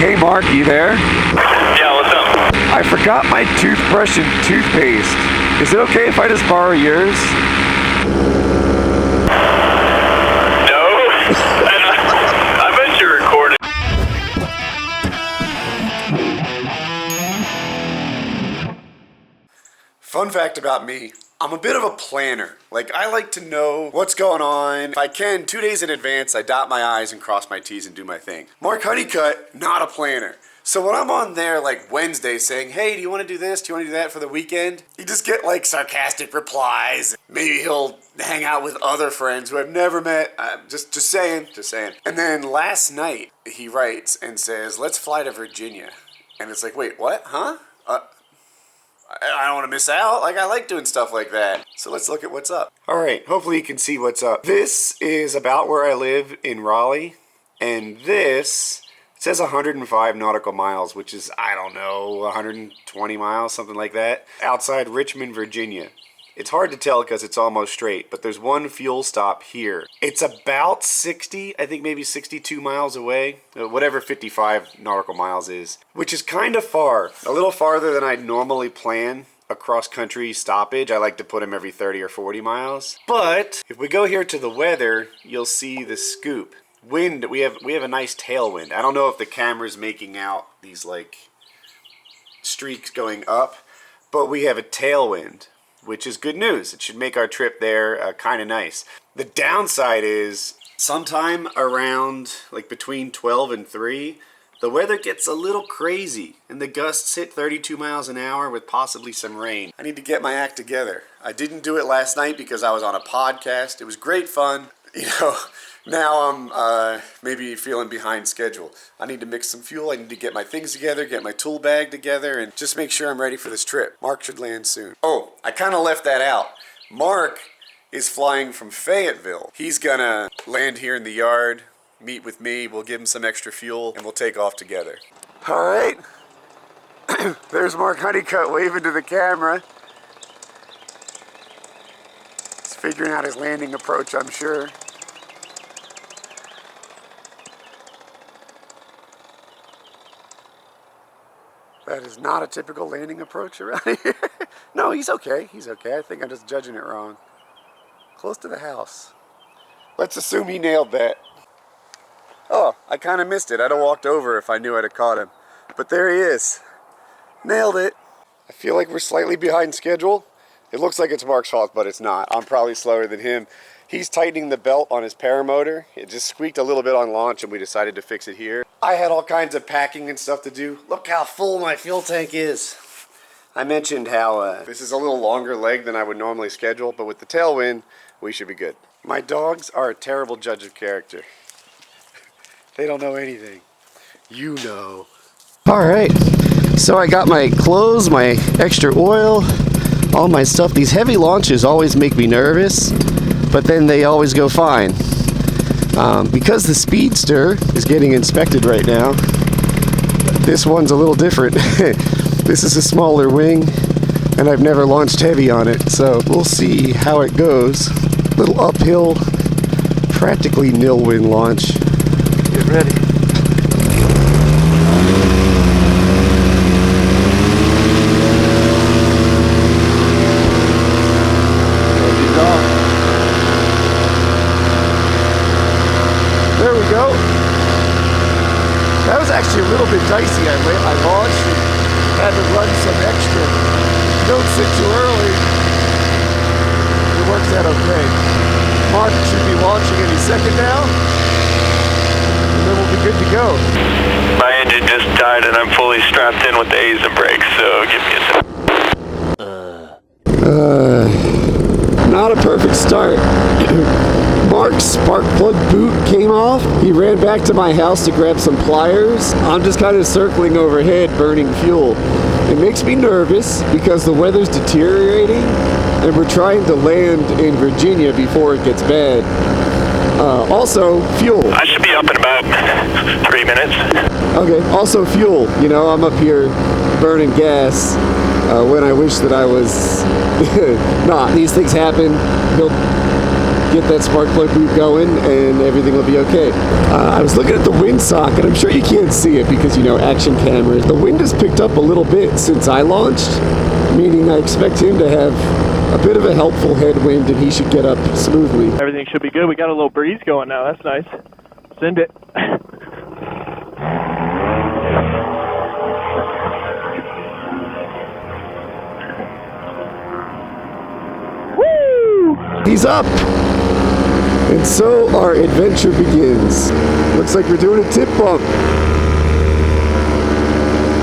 Hey Mark, you there? Yeah, what's up? I forgot my toothbrush and toothpaste. Is it okay if I just borrow yours? No. I bet you recorded. Fun fact about me, I'm a bit of a planner. Like, I like to know what's going on. If I can, 2 days in advance, I dot my I's and cross my T's and do my thing. Mark Honeycutt, not a planner. So when I'm on there like Wednesday saying, hey, do you want to do this? Do you want to do that for the weekend? You just get like sarcastic replies. Maybe he'll hang out with other friends who I've never met. Just saying. And then last night he writes and says, let's fly to Virginia. And it's like, wait, what? Huh? I don't want to miss out. Like, I like doing stuff like that. So let's look at what's up. All right, hopefully you can see what's up. This is about where I live in Raleigh. And this, it says 105 nautical miles, which is, I don't know, 120 miles, something like that, outside Richmond, Virginia. It's hard to tell because it's almost straight, but there's one fuel stop here. It's about 60, I think maybe 62 miles away, whatever 55 nautical miles is, which is kind of far, a little farther than I'd normally plan a cross-country stoppage. I like to put them every 30 or 40 miles. But if we go here to the weather, you'll see the scoop. Wind, we have a nice tailwind. I don't know if the camera's making out these like streaks going up, but we have a tailwind, which is good news. It should make our trip there kind of nice. The downside is sometime around like between 12 and 3, the weather gets a little crazy and the gusts hit 32 miles an hour with possibly some rain. I need to get my act together. I didn't do it last night because I was on a podcast. It was great fun. You know, now I'm maybe feeling behind schedule. I need to mix some fuel. I need to get my things together, get my tool bag together, and just make sure I'm ready for this trip. Mark should land soon. Oh, I kind of left that out. Mark is flying from Fayetteville. He's gonna land here in the yard, meet with me. We'll give him some extra fuel, and we'll take off together. All right. There's Mark Honeycutt waving to the camera. He's figuring out his landing approach, I'm sure. That is not a typical landing approach around here. No, he's okay. He's okay. I think I'm just judging it wrong. Close to the house. Let's assume he nailed that. Oh, I kind of missed it. I'd have walked over if I knew I'd have caught him. But there he is. Nailed it. I feel like we're slightly behind schedule. It looks like it's Mark's fault, but it's not. I'm probably slower than him. He's tightening the belt on his paramotor. It just squeaked a little bit on launch and we decided to fix it here. I had all kinds of packing and stuff to do. Look how full my fuel tank is. I mentioned how this is a little longer leg than I would normally schedule, but with the tailwind, we should be good. My dogs are a terrible judge of character. They don't know anything. You know. All right, so I got my clothes, my extra oil, all my stuff. These heavy launches always make me nervous, but then they always go fine. Because the Speedster is getting inspected right now, this one's a little different. This is a smaller wing, and I've never launched heavy on it, so we'll see how it goes. Little uphill, practically nil wind launch. Get ready. There we go. That was actually a little bit dicey. I launched and had to run some extra. Don't sit too early. It works out okay. Mark should be launching any second now. And then we'll be good to go. My engine just died and I'm fully strapped in with the A's and brakes, so give me a second. Not a perfect start. Mark's spark plug boot came off. He ran back to my house to grab some pliers. I'm just kind of circling overhead, burning fuel. It makes me nervous because the weather's deteriorating and we're trying to land in Virginia before it gets bad. Also, fuel. I should be up in about 3 minutes. Okay, also fuel. You know, I'm up here burning gas when I wish that I was not. These things happen. get that spark plug boot going, and everything will be okay. I was looking at the windsock, and I'm sure you can't see it because, you know, action cameras. The wind has picked up a little bit since I launched, meaning I expect him to have a bit of a helpful headwind, and he should get up smoothly. Everything should be good. We got a little breeze going now. That's nice. Send it. Woo! He's up! And so our adventure begins. Looks like we're doing a tip bump.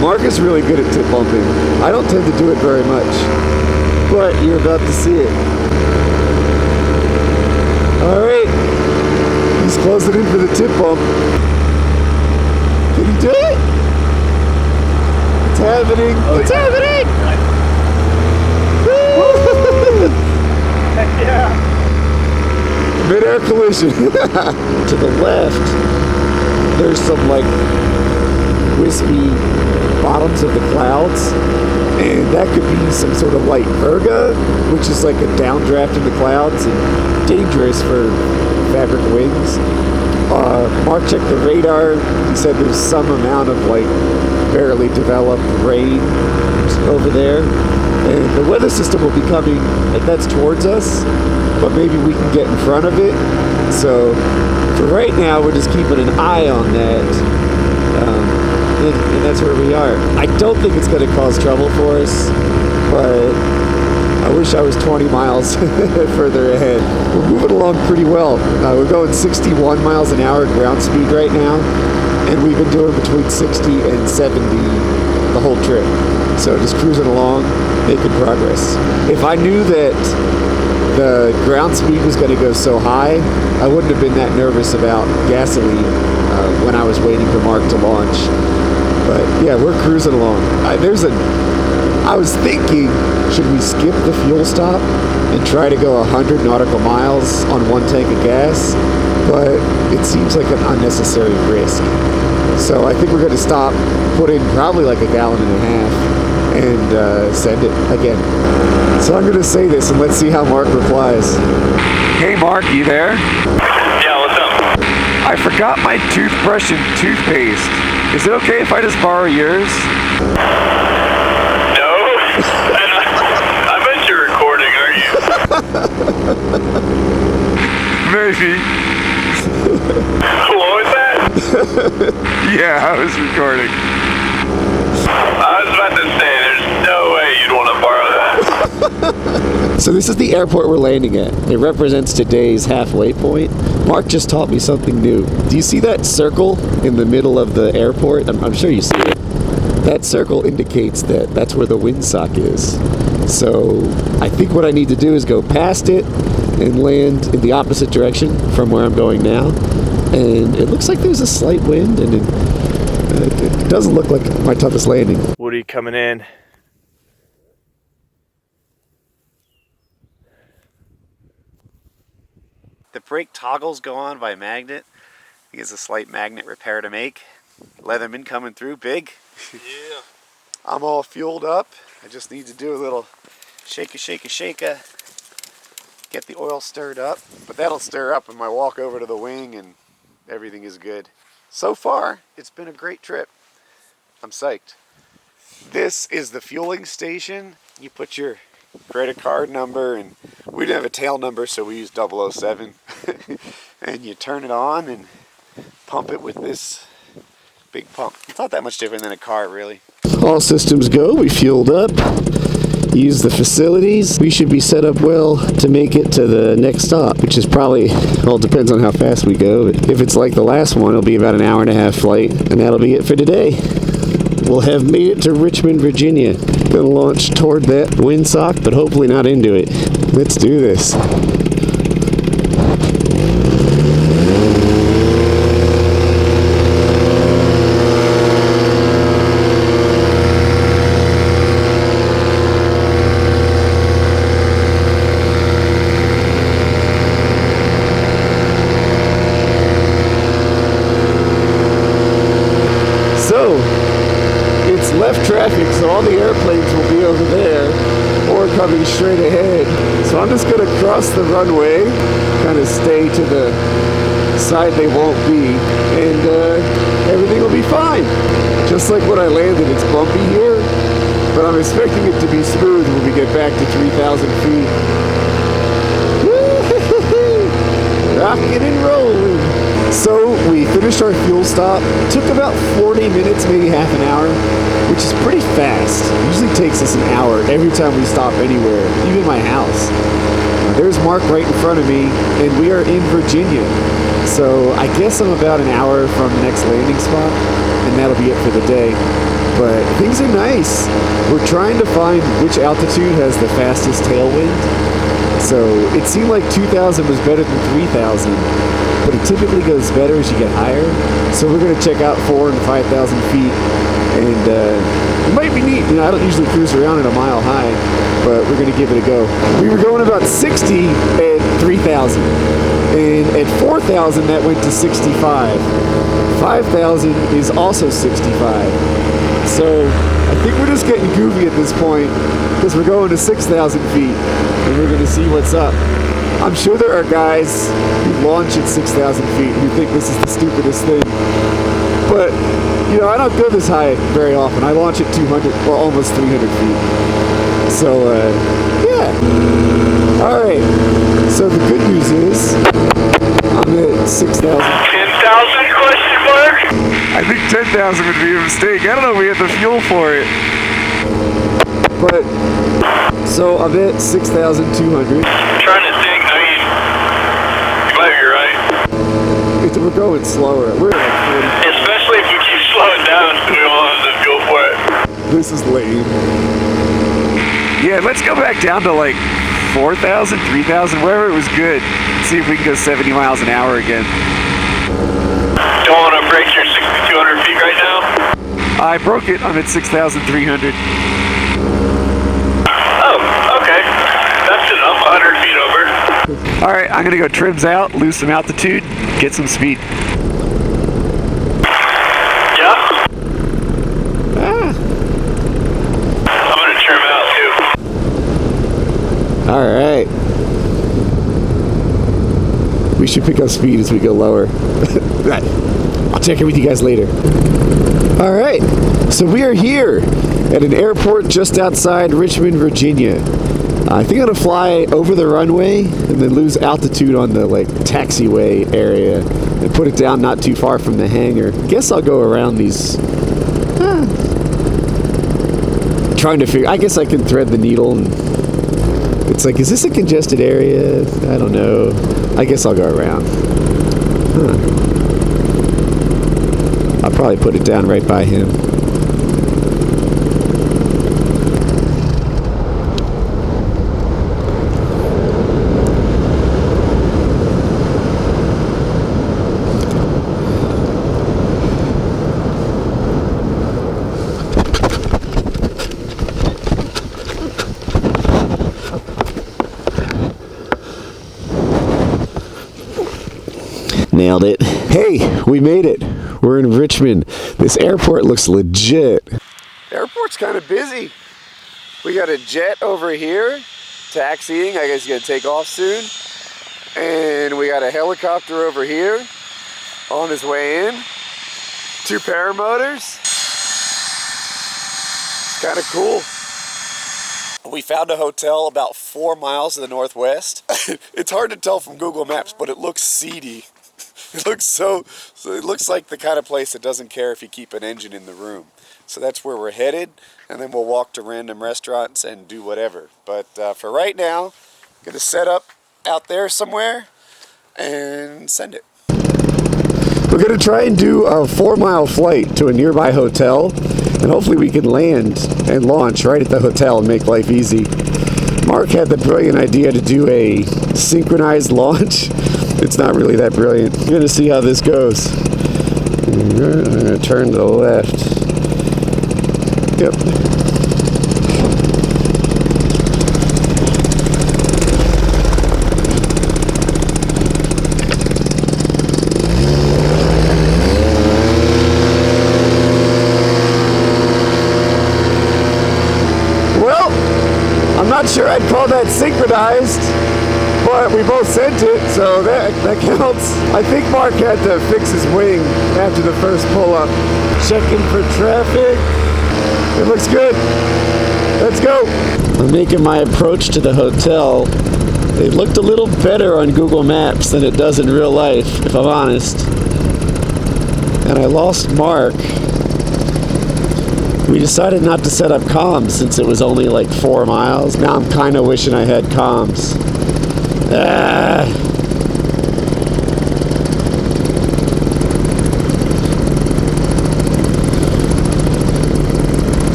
Mark is really good at tip bumping. I don't tend to do it very much, but you're about to see it. All right, he's closing in for the tip bump. Can he do it? It's happening. It's happening. Heck yeah. Mid-air collision. To the left, there's some like wispy bottoms of the clouds, and that could be some sort of light virga, which is like a downdraft in the clouds and dangerous for fabric wings. Mark checked the radar. He said there's some amount of like barely developed rain over there, and the weather system will be coming, like that's towards us, but maybe we can get in front of it. So for right now, we're just keeping an eye on that. And that's where we are. I don't think it's going to cause trouble for us, but I wish I was 20 miles further ahead. We're moving along pretty well. We're going 61 miles an hour ground speed right now, and we've been doing between 60 and 70 the whole trip. So just cruising along, making progress. If I knew that the ground speed was going to go so high, I wouldn't have been that nervous about gasoline when I was waiting for Mark to launch. But yeah, we're cruising along. I was thinking, should we skip the fuel stop and try to go 100 nautical miles on one tank of gas? But it seems like an unnecessary risk. So I think we're going to stop, put in probably like a gallon and a half, and send it again. So I'm going to say this, and let's see how Mark replies. Hey Mark, you there? Yeah, what's up? I forgot my toothbrush and toothpaste. Is it okay if I just borrow yours? No? I bet you're recording, aren't you? Maybe. What was that? Yeah, I was recording. I was about to say, there's no way you'd want to borrow that. So this is the airport we're landing at. It represents today's halfway point. Mark just taught me something new. Do you see that circle in the middle of the airport? I'm sure you see it. That circle indicates that that's where the windsock is. So I think what I need to do is go past it and land in the opposite direction from where I'm going now. And it looks like there's a slight wind, and it doesn't look like my toughest landing. Woody coming in. The brake toggles go on by magnet. I think it's a slight magnet repair to make. Leatherman coming through, big. Yeah. I'm all fueled up. I just need to do a little shake-a, get the oil stirred up. But that'll stir up when I walk over to the wing and everything is good. So far, it's been a great trip. I'm psyched. This is the fueling station. You put your credit card number, and we didn't have a tail number, so we used 007. And you turn it on and pump it with this big pump. It's not that much different than a car, really. All systems go. We fueled up, used the facilities. We should be set up well to make it to the next stop, which is probably, well, it depends on how fast we go. But if it's like the last one, it'll be about an hour-and-a-half flight, and that'll be it for today. We'll have made it to Richmond, Virginia. Gonna launch toward that windsock, but hopefully not into it. Let's do this. So, it's left traffic, so all the airplanes will be over there or coming straight ahead. So I'm just gonna cross the runway, kind of stay to the side they won't be, and everything will be fine. Just like when I landed, it's bumpy here, but I'm expecting it to be smooth when we get back to 3,000 feet. Rocking and rolling. So we finished our fuel stop. Took about 40 minutes, maybe half an hour, which is pretty fast. It usually takes us an hour every time we stop anywhere, even my house. There's Mark right in front of me, and we are in Virginia. So I guess I'm about an hour from the next landing spot, and that'll be it for the day. But things are nice. We're trying to find which altitude has the fastest tailwind. So it seemed like 2,000 was better than 3,000, but it typically goes better as you get higher. So we're going to check out 4,000 and 5,000 feet, and it might be neat. You know, I don't usually cruise around at a mile high, but we're going to give it a go. We were going about 60 at 3,000, and at 4,000 that went to 65. 5,000 is also 65. So I think we're just getting goofy at this point because we're going to 6,000 feet and we're going to see what's up. I'm sure there are guys who launch at 6,000 feet who think this is the stupidest thing. But, you know, I don't go this high very often. I launch at 200 or almost 300 feet. So, yeah. All right. So the good news is I'm at 6,000. 10,000 question mark? I think 10,000 would be a mistake. I don't know if we have the fuel for it. But, so I'm at 6,200. I'm trying to think. I mean, you might be right. We're going slower. We're at like 40. Especially if we keep slowing down, we won't have to go for it. This is lame. Yeah, let's go back down to like 4,000, 3,000, wherever it was good. See if we can go 70 miles an hour again. Don't want to break your 6,200 feet right now? I broke it. I'm at 6,300. Oh, okay. That's enough, 100 feet over. All right, I'm gonna go trims out, lose some altitude, get some speed. Yeah? Ah. I'm going to trim out too. All right. We should pick up speed as we go lower. Right. I'll check in with you guys later. All right, so we are here at an airport just outside Richmond, Virginia. I think I'm gonna fly over the runway and then lose altitude on the like taxiway area and put it down not too far from the hangar. Guess I'll go around these. Trying to figure. I guess I can thread the needle. And it's like, is this a congested area? I don't know. I guess I'll go around. I'll probably put it down right by him. Nailed it. Hey, we made it. We're in Richmond. This airport looks legit. Airport's kind of busy. We got a jet over here, taxiing. I guess he's gonna take off soon. And we got a helicopter over here on his way in. 2 paramotors. Kind of cool. We found a hotel about 4 miles to the northwest. It's hard to tell from Google Maps, but it looks seedy. It looks it looks like the kind of place that doesn't care if you keep an engine in the room. So that's where we're headed, and then we'll walk to random restaurants and do whatever. But for right now, I'm gonna set up out there somewhere and send it. We're gonna try and do a 4-mile flight to a nearby hotel, and hopefully we can land and launch right at the hotel and make life easy. Mark had the brilliant idea to do a synchronized launch. It's not really that brilliant. We're gonna see how this goes. I'm gonna turn to the left. Yep. not sure I'd call that synchronized, but we both sent it, so that counts. I think Mark had to fix his wing after the first pull-up. Checking for traffic. It looks good. Let's go. I'm making my approach to the hotel. It looked a little better on Google Maps than it does in real life, if I'm honest. And I lost Mark. We decided not to set up comms since it was only like 4 miles. Now I'm kind of wishing I had comms.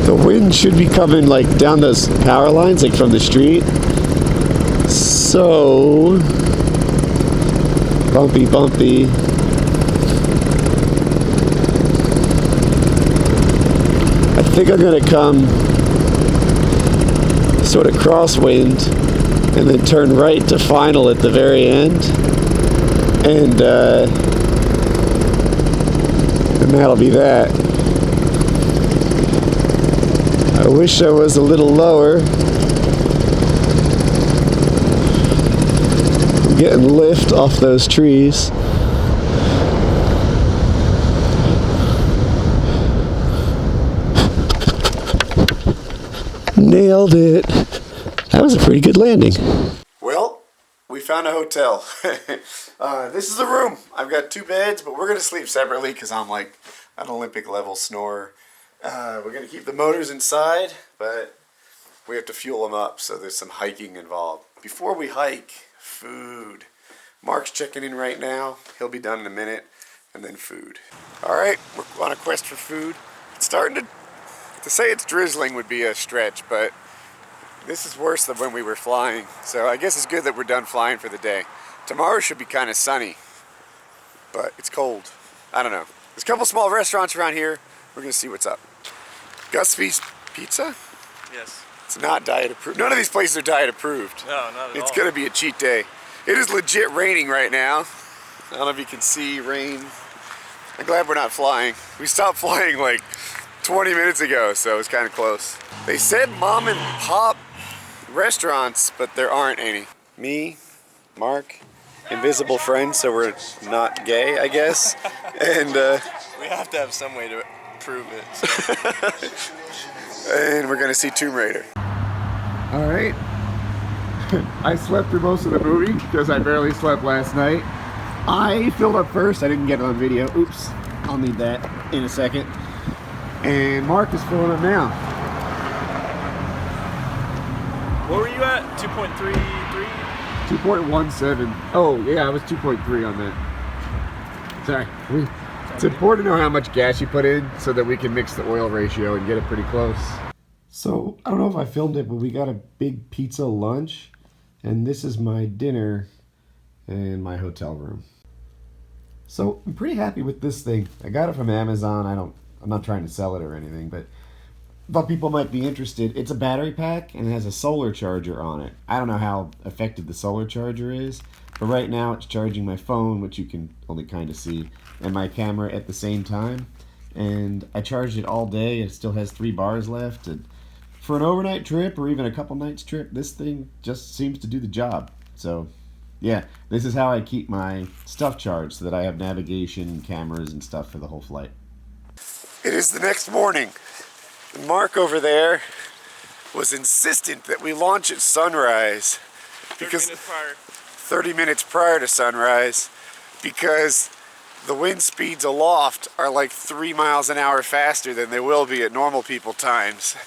The wind should be coming like down those power lines, like from the street. So bumpy. I think I'm gonna come sort of crosswind and then turn right to final at the very end, and that'll be that. I wish I was a little lower. I'm getting lift off those trees. Nailed it. That was a pretty good landing. Well, we found a hotel. This is the room. I've got 2 beds, but we're going to sleep separately because I'm like an Olympic level snorer. We're going to keep the motors inside, but we have to fuel them up, so there's some hiking involved. Before we hike, food. Mark's checking in right now. He'll be done in a minute, and then food. All right, we're on a quest for food. It's starting to say it's drizzling would be a stretch, but this is worse than when we were flying. So I guess it's good that we're done flying for the day. Tomorrow should be kind of sunny, but it's cold. I don't know. There's a couple small restaurants around here. We're gonna see what's up. Gusby's Pizza? Yes. It's not diet approved. None of these places are diet approved. No, not at all. It's gonna be a cheat day. It is legit raining right now. I don't know if you can see rain. I'm glad we're not flying. We stopped flying like 20 minutes ago, so it's kind of close. They said mom and pop restaurants, but there aren't any. Me, Mark, invisible friends, so we're not gay, I guess. And we have to have some way to prove it. So. and we're gonna see Tomb Raider. All right. I slept through most of the movie because I barely slept last night. I filled up first. I didn't get it on video. Oops. I'll need that in a second. And Mark is filling up now. What were you at? 2.33? 2.17. Oh, yeah, I was 2.3 on that. Sorry. It's important to know how much gas you put in so that we can mix the oil ratio and get it pretty close. So, I don't know if I filmed it, but we got a big pizza lunch. And this is my dinner and my hotel room. So, I'm pretty happy with this thing. I got it from Amazon. I'm not trying to sell it or anything, but thought people might be interested. It's a battery pack and it has a solar charger on it. I don't know how effective the solar charger is, but right now it's charging my phone, which you can only kind of see, and my camera at the same time. And I charged it all day. It still has 3 bars left. And for an overnight trip or even a couple nights trip, this thing just seems to do the job. So yeah, this is how I keep my stuff charged so that I have navigation and cameras and stuff for the whole flight. It is the next morning. Mark over there was insistent that we launch at sunrise. 30 minutes prior to sunrise, because the wind speeds aloft are like 3 miles an hour faster than they will be at normal people times.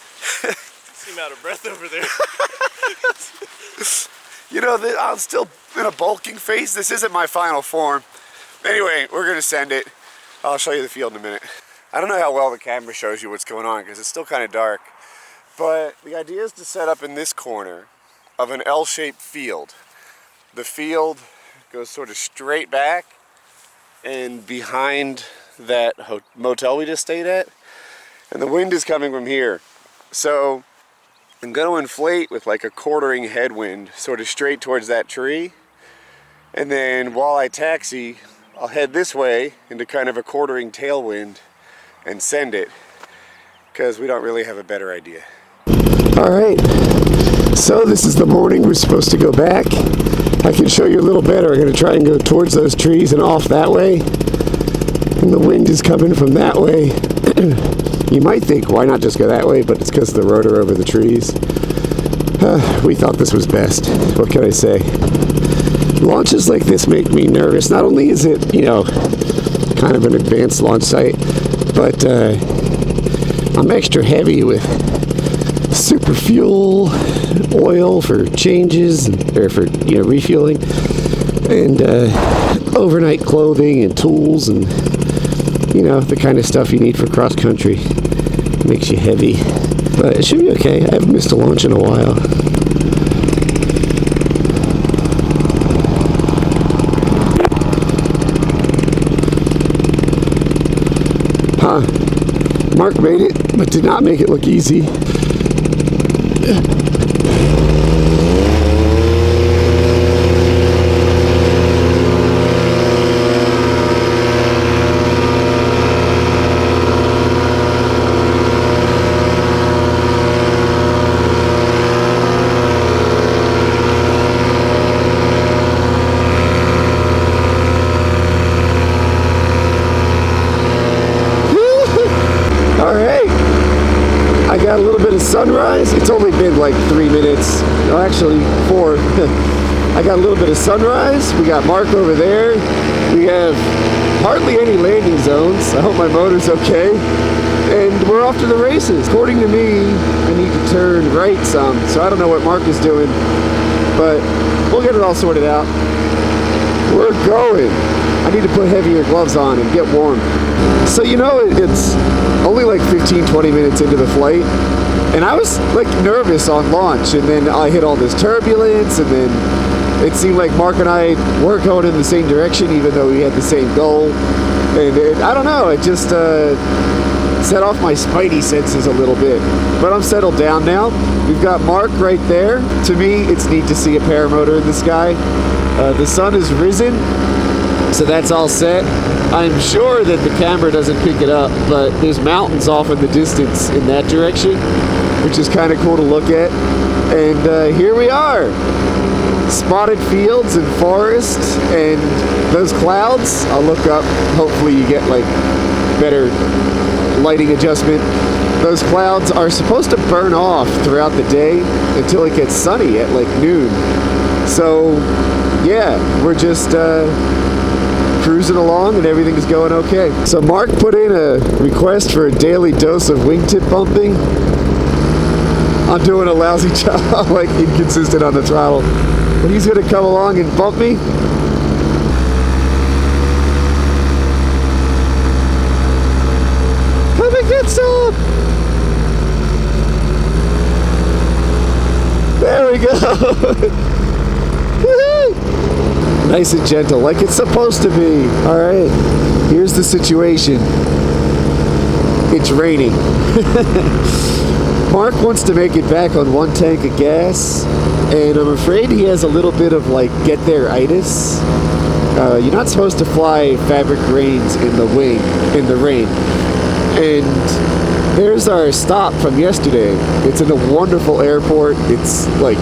Seem out of breath over there. You know, I'm still in a bulking phase. This isn't my final form. Anyway, we're gonna send it. I'll show you the field in a minute. I don't know how well the camera shows you what's going on because it's still kind of dark. But the idea is to set up in this corner of an L-shaped field. The field goes sort of straight back and behind that motel we just stayed at. And the wind is coming from here. So I'm going to inflate with like a quartering headwind sort of straight towards that tree. And then while I taxi, I'll head this way into kind of a quartering tailwind and send it, because we don't really have a better idea. All right, So this is the morning we're supposed to go back. I can show you a little better. I'm going to try and go towards those trees and off that way. And the wind is coming from that way. You might think, why not just go that way? But it's because of the rotor over the trees. We thought this was best. What can I say? Launches like this make me nervous. Not only is it, kind of an advanced launch site, but I'm extra heavy with super fuel, oil for changes, or for refueling, and overnight clothing and tools, and the kind of stuff you need for cross country. Makes you heavy, but it should be okay. I haven't missed a launch in a while. Mark made it, but did not make it look easy. Got a little bit of sunrise. It's only been like 3 minutes. No, actually 4. I got a little bit of sunrise. We got Mark over there. We have hardly any landing zones. I hope my motor's okay. And we're off to the races. According to me, I need to turn right some. So I don't know what Mark is doing, but we'll get it all sorted out. We're going. I need to put heavier gloves on and get warm. So it's only like 15-20 minutes into the flight, and I was like nervous on launch, and then I hit all this turbulence, and then it seemed like Mark and I weren't going in the same direction even though we had the same goal, and I don't know, it just set off my spidey senses a little bit, but I'm settled down now. We've got Mark right there. To me, it's neat to see a paramotor in the sky. The sun has risen, so that's all set. I'm sure that the camera doesn't pick it up, but there's mountains off in the distance in that direction, which is kind of cool to look at. And here we are. Spotted fields and forests and those clouds. I'll look up. Hopefully you get like better lighting adjustment. Those clouds are supposed to burn off throughout the day until it gets sunny at like noon. So yeah, we're just cruising along and everything's going okay. So Mark put in a request for a daily dose of wingtip bumping. I'm doing a lousy job. I'm like inconsistent on the throttle. But he's gonna come along and bump me. Come and get some! There we go! Nice and gentle, like it's supposed to be. All right, here's the situation. It's raining. Mark wants to make it back on 1 tank of gas, and I'm afraid he has a little bit of like get there-itis. You're not supposed to fly fabric rains in the rain. And there's our stop from yesterday. It's in a wonderful airport. It's like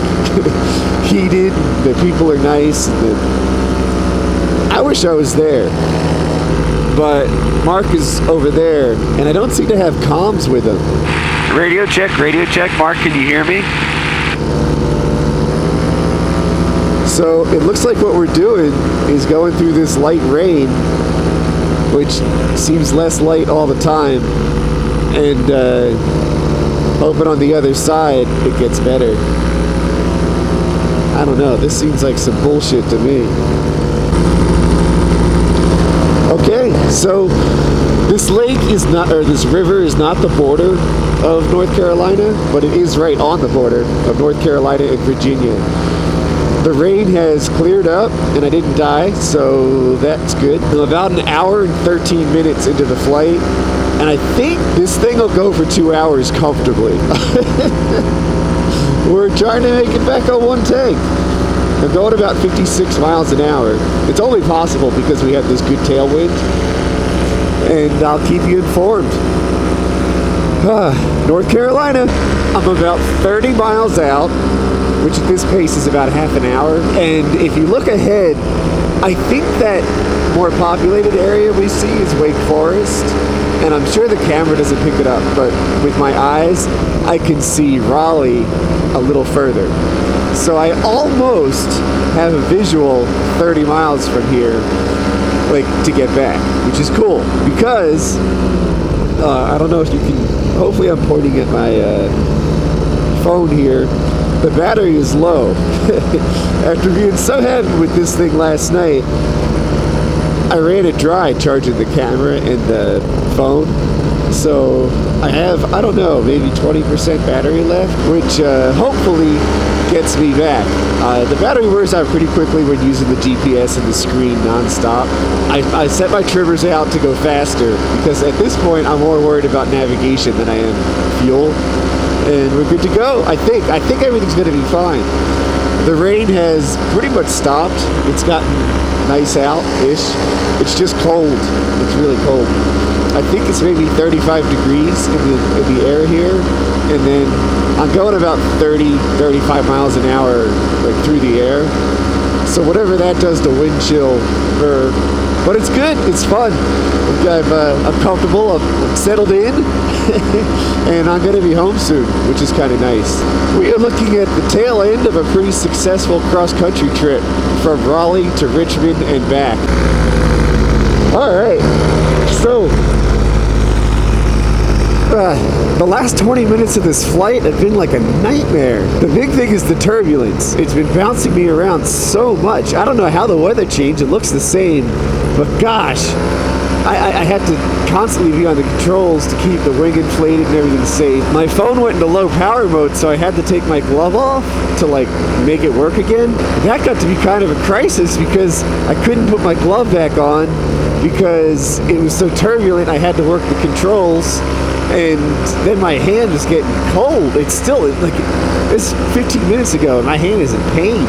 heated. The people are nice. I wish I was there, but Mark is over there, and I don't seem to have comms with him. Radio check, Mark, can you hear me? So it looks like what we're doing is going through this light rain, which seems less light all the time, and hoping on the other side it gets better. I don't know, this seems like some bullshit to me. Okay, so this lake is not, or this river is not the border of North Carolina, but it is right on the border of North Carolina and Virginia. The rain has cleared up and I didn't die, so that's good. I'm about an hour and 13 minutes into the flight, and I think this thing will go for 2 hours comfortably. We're trying to make it back on 1 tank. I'm going about 56 miles an hour. It's only possible because we have this good tailwind, and I'll keep you informed. North Carolina, I'm about 30 miles out. which at this pace is about half an hour. And if you look ahead, I think that more populated area we see is Wake Forest, and I'm sure the camera doesn't pick it up, but with my eyes, I can see Raleigh a little further. So I almost have a visual 30 miles from here, like, to get back, which is cool, because I don't know if you can, hopefully I'm pointing at my phone here. The battery is low. After being so happy with this thing last night, I ran it dry charging the camera and the phone. So I have, I don't know, maybe 20% battery left, which hopefully gets me back. The battery wears out pretty quickly when using the GPS and the screen non-stop. I set my trimmers out to go faster because at this point I'm more worried about navigation than I am fuel. And we're good to go, I think. I think everything's going to be fine. The rain has pretty much stopped. It's gotten nice out-ish. It's just cold. It's really cold. I think it's maybe 35 degrees in the air here. And then I'm going about 30, 35 miles an hour like through the air. So whatever that does to wind chill, but it's good. It's fun. I'm comfortable. I'm settled in. And I'm going to be home soon, which is kind of nice. We are looking at the tail end of a pretty successful cross-country trip from Raleigh to Richmond and back. All right, so the last 20 minutes of this flight have been like a nightmare. The big thing is the turbulence. It's been bouncing me around so much. I don't know how the weather changed. It looks the same, but gosh, I had to constantly be on the controls to keep the wing inflated and everything safe. My phone went into low power mode, so I had to take my glove off to like make it work again. That got to be kind of a crisis because I couldn't put my glove back on because it was so turbulent. I had to work the controls, and then my hand was getting cold. It's still like it's 15 minutes ago, and my hand is in pain.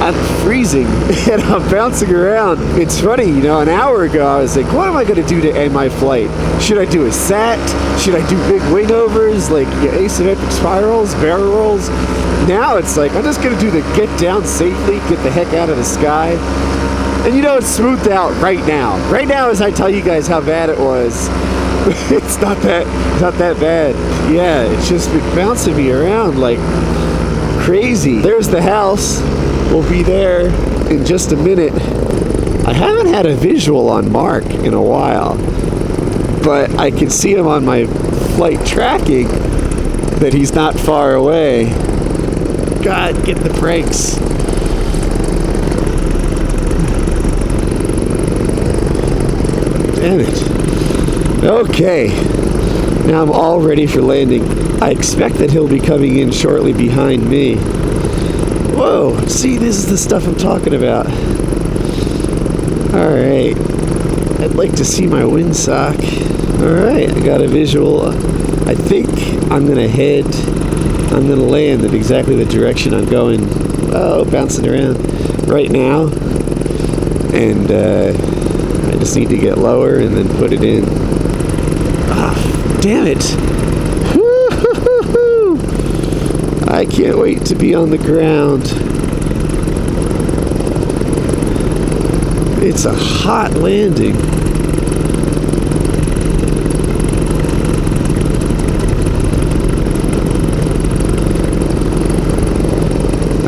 I'm freezing and I'm bouncing around. It's funny, you know, an hour ago I was like, what am I going to do to end my flight? Should I do a sat? Should I do big wing-overs, like asymmetric spirals, barrel rolls? Now it's like, I'm just going to do the get down safely, get the heck out of the sky. And you know, it's smoothed out right now. Right now as I tell you guys how bad it was, it's not that bad. Yeah, it's just been bouncing me around like crazy. There's the house. We'll be there in just a minute. I haven't had a visual on Mark in a while, but I can see him on my flight tracking that he's not far away. God, get the brakes. Damn it. Okay. Now I'm all ready for landing. I expect that he'll be coming in shortly behind me. Whoa, see, this is the stuff I'm talking about. Alright, I'd like to see my windsock. Alright, I got a visual. I think I'm gonna land in exactly the direction I'm going. Oh, bouncing around right now. And I just need to get lower and then put it in. Ah, damn it. I can't wait to be on the ground. It's a hot landing.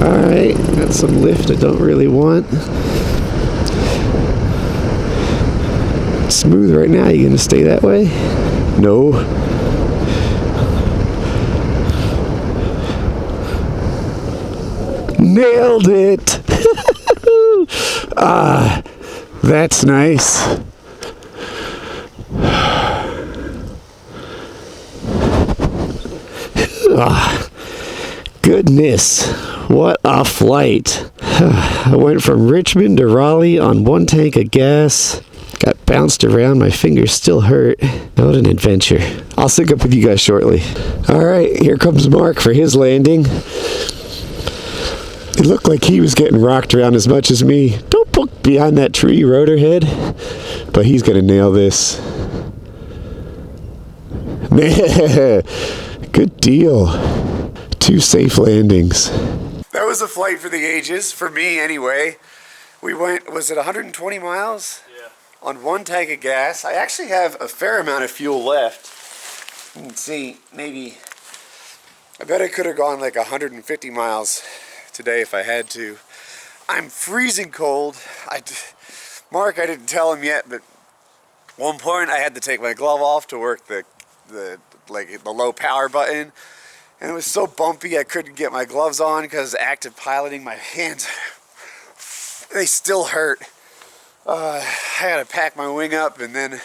Alright, got some lift I don't really want. Smooth right now, you gonna stay that way? No. Nailed it! Ah, that's nice. Ah, goodness, what a flight. I went from Richmond to Raleigh on one tank of gas. Got bounced around, my fingers still hurt. What an adventure. I'll sync up with you guys shortly. Alright, here comes Mark for his landing. It looked like he was getting rocked around as much as me. Don't poke behind that tree, Rotorhead. But he's gonna nail this. Good deal. 2 safe landings. That was a flight for the ages, for me anyway. We went, was it 120 miles? Yeah. On one tank of gas. I actually have a fair amount of fuel left. You can see, maybe, I bet I could have gone like 150 miles today if I had to. I'm freezing cold. Mark, I didn't tell him yet, but at one point I had to take my glove off to work the low power button. And it was so bumpy I couldn't get my gloves on because active piloting, my hands, they still hurt. I had to pack my wing up and then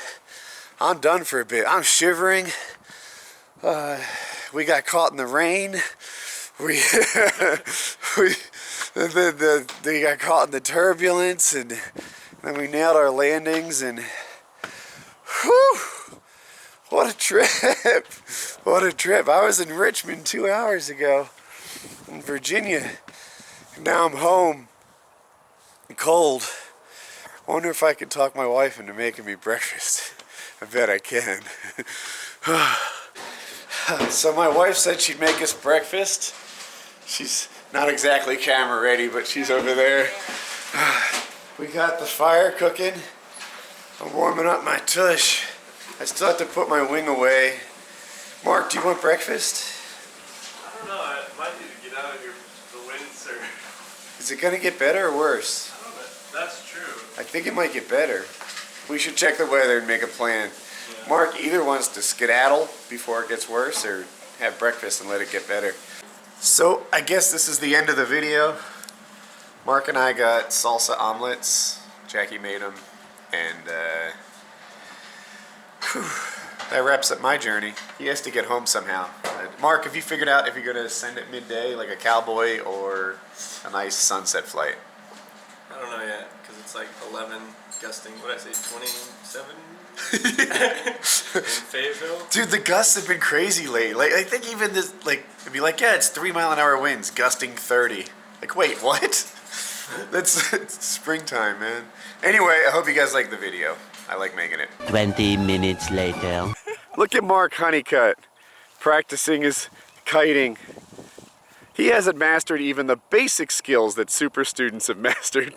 I'm done for a bit. I'm shivering. We got caught in the rain. We got caught in the turbulence, and then we nailed our landings, and whew, what a trip. What a trip. I was in Richmond 2 hours ago in Virginia. Now I'm home, cold. I wonder if I could talk my wife into making me breakfast. I bet I can. So my wife said she'd make us breakfast. She's not exactly camera ready, but she's over there. We got the fire cooking. I'm warming up my tush. I still have to put my wing away. Mark, do you want breakfast? I don't know. I might need to get out of here. The wind, sir. Is it gonna get better or worse? I don't know. That's true. I think it might get better. We should check the weather and make a plan. Yeah. Mark either wants to skedaddle before it gets worse or have breakfast and let it get better. So I guess this is the end of the video. Mark and I got salsa omelets. Jackie made them, and that wraps up my journey. He has to get home somehow. Mark, have you figured out if you're gonna send it midday, like a cowboy or a nice sunset flight? I don't know yet, because it's like 11 gusting, what did I say, 27 in Fayetteville? Dude, the gusts have been crazy late. Like, I think even this, like, it'd be like, yeah, it's 3-mile-an-hour winds, gusting 30. Like, wait, what? That's it's springtime, man. Anyway, I hope you guys like the video. I like making it. 20 minutes later. Look at Mark Honeycutt practicing his kiting. He hasn't mastered even the basic skills that super students have mastered.